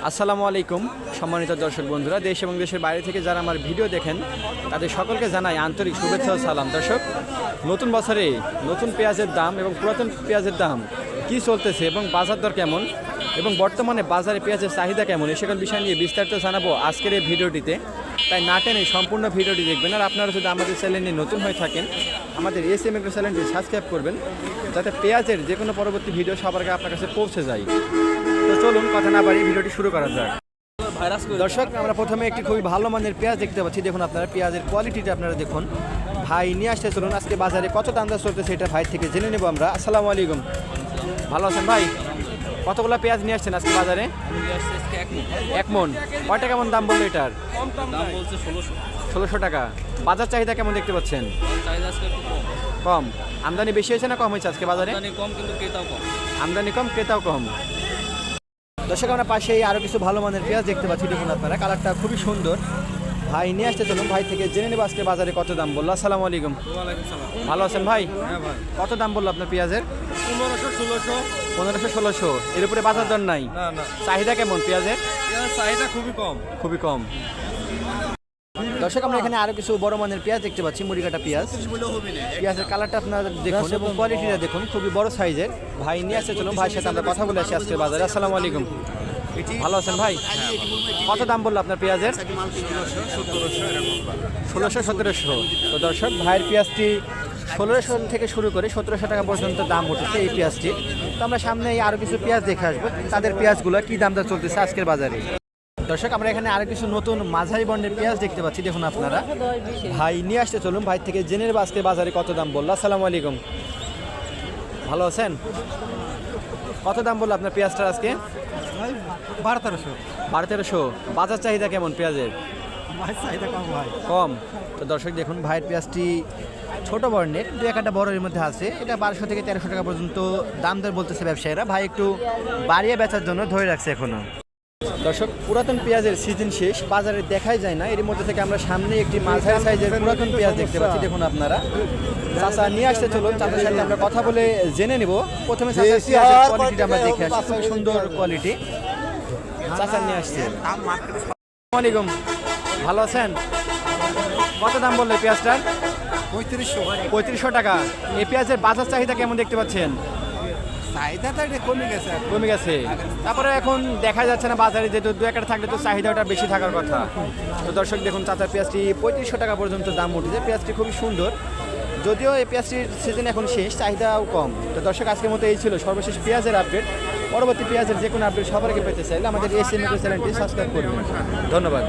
আসসালামু আলাইকুম সম্মানিত দর্শক বন্ধুরা, দেশ এবং দেশের বাইরে থেকে যারা আমার ভিডিও দেখেন তাদের সকলকে জানাই আন্তরিক শুভেচ্ছা ও সালাম। দর্শক, নতুন বছরে নতুন পেঁয়াজের দাম এবং পুরাতন পেঁয়াজের দাম কী চলতেছে এবং বাজার দর কেমন এবং বর্তমানে বাজারে পেঁয়াজের চাহিদা কেমন, এ সকল বিষয় নিয়ে বিস্তারিত জানাবো আজকের এই ভিডিওটিতে। তাই না টেনে সম্পূর্ণ ভিডিওটি দেখবেন। আর আপনারা যদি আমাদের চ্যানেলে নতুন হয়ে থাকেন, আমাদের এসএম এগ্রো চ্যানেলটি সাবস্ক্রাইব করবেন, যাতে পেঁয়াজের যে কোনো পরবর্তী ভিডিও সবার আগে আপনার কাছে পৌঁছে যায়। তো চলুন কথা না বাড়িয়ে ভিডিওটি শুরু করা যাক। দর্শক, আমরা প্রথমে একটি খুবই ভালো মানের পেঁয়াজ দেখতে পাচ্ছি। দেখুন আপনারা পেঁয়াজের কোয়ালিটিটা আপনারা দেখুন। ভাই নিয়ে আসতে চলুন আজকে বাজারে কত দাম দর চলতেছে এটা ভাই থেকে জেনে নেব আমরা। আসসালামু আলাইকুম, ভালো আছেন ভাই? কতগুলো পেঁয়াজ নিয়ে আসছেন আজকে বাজারে? এক মন। কয়টা কেমন দাম বললো এটার? দাম বলছে 1600 টাকা। বাজার চাহিদা কেমন দেখতে পাচ্ছেন? কম। আমদানি বেশি হয়েছে না কম হয়েছে আজকে বাজারে? কম, কিন্তু ক্রেতাও কম। আমদানি কম, ক্রেতাও কম। দর্শক, আমরা পাশেই আরও কিছু ভালো মানের পেঁয়াজ দেখতে পাচ্ছি। দেখুন আপনারা, কালারটা খুবই সুন্দর। ভাই নিয়ে আসতে চলুন ভাই থেকে জেনে নেব আজকে বাজারে কত দাম বললো। আসসালামু আলাইকুম, ভালো আছেন ভাই? হ্যাঁ ভাই। কত দাম বললো আপনার পেঁয়াজের? 1500-1600। 1500-1600, এর উপরে বাজার দর নাই? না না, চাহিদা কেমন পেঁয়াজের? চাহিদা খুবই কম। খুবই কম। দর্শক, আমরা এখানে আরো কিছু বড় মানের পেঁয়াজ দেখতে পাচ্ছি, মুড়ি কাটা পেঁয়াজ। পেঁয়াজের কালারটা আপনারা দেখুন এবং কোয়ালিটিটা দেখুন, খুবই বড় সাইজের। ভাই নিয়ে আসতে চলুন ভাইয়ের সাথে আমরা কথা বলে আসি আজকে বাজারে। আসসালামু আলাইকুম, ভালো আছেন ভাই? কত দাম বললো আপনার পেঁয়াজের? 1600-1700। তো দর্শক, ভাইয়ের পেঁয়াজটি 1600 থেকে শুরু করে 1700 টাকা পর্যন্ত দাম উঠেছে এই পেঁয়াজটি। তো আমরা সামনে আরও কিছু পেঁয়াজ দেখে আসবো, তাদের পেঁয়াজগুলো কী দাম দর চলতেছে আজকের বাজারে। দর্শক, আমরা এখানে আরো কিছু নতুন মাঝারি বর্ণের পেঁয়াজ দেখতে পাচ্ছি। দেখুন আপনারা, ভাই নিয়ে আসতে চলুন ভাই থেকে জেনে নেব আজকে বাজারে কত দাম বললো। আসসালামু আলাইকুম, ভালো আছেন? কত দাম বললো আপনার পেঁয়াজটার আজকে? 1200-1300। বাজার চাহিদা কেমন পেঁয়াজের? কম। তো দর্শক দেখুন, ভাইয়ের পেঁয়াজটি ছোট বর্ণের, দু একটা বড়ের মধ্যে আছে। এটা 1200 থেকে 1300 টাকা পর্যন্ত দাম দর বলতেছে ব্যবসায়ীরা। ভাই একটু বাড়িয়ে বেচার জন্য ধরে রাখছে এখনো। দর্শক, পুরাতন পেঁয়াজের সিজন শেষ, বাজারে দেখাই যায় না। এর মধ্যে থেকে আমরা সামনে একটি মাঝারি সাইজের পুরাতন পেঁয়াজ দেখতে পাচ্ছি। দেখুন আপনারা, চাচা নিয়ে আসতে চলুন, চাচার সাথে আমরা কথা বলে জেনে নিব। প্রথমে চাচার পেঁয়াজের কোয়ালিটিটা আমরা দেখে আসি, খুব সুন্দর কোয়ালিটি চাচা নিয়ে আসছে। আসসালামু আলাইকুম, ভালো আছেন? কত দাম বললে পেঁয়াজটার? 3500 টাকা। এই পেঁয়াজের বাজার চাহিদা কেমন দেখতে পাচ্ছেন? কমে গেছে। তারপরে এখন দেখা যাচ্ছে না বাজারে, যেহেতু দু একটা থাকলে তো চাহিদাটা বেশি থাকার কথা। তো দর্শক দেখুন, চাচার পেঁয়াজটি 3500 টাকা পর্যন্ত দাম উঠেছে। পেঁয়াজটি খুবই সুন্দর, যদিও এই পেঁয়াজটির সিজন এখন শেষ, চাহিদাও কম। তো দর্শক, আজকের মতো এই ছিল সর্বশেষ পেঁয়াজের আপডেট। পরবর্তী পেঁয়াজের যে কোনো আপডেট সবার আগে পেতে চাইলে আমাদের এসএম এগ্রো চ্যানেলটি সাবস্ক্রাইব করবেন। ধন্যবাদ।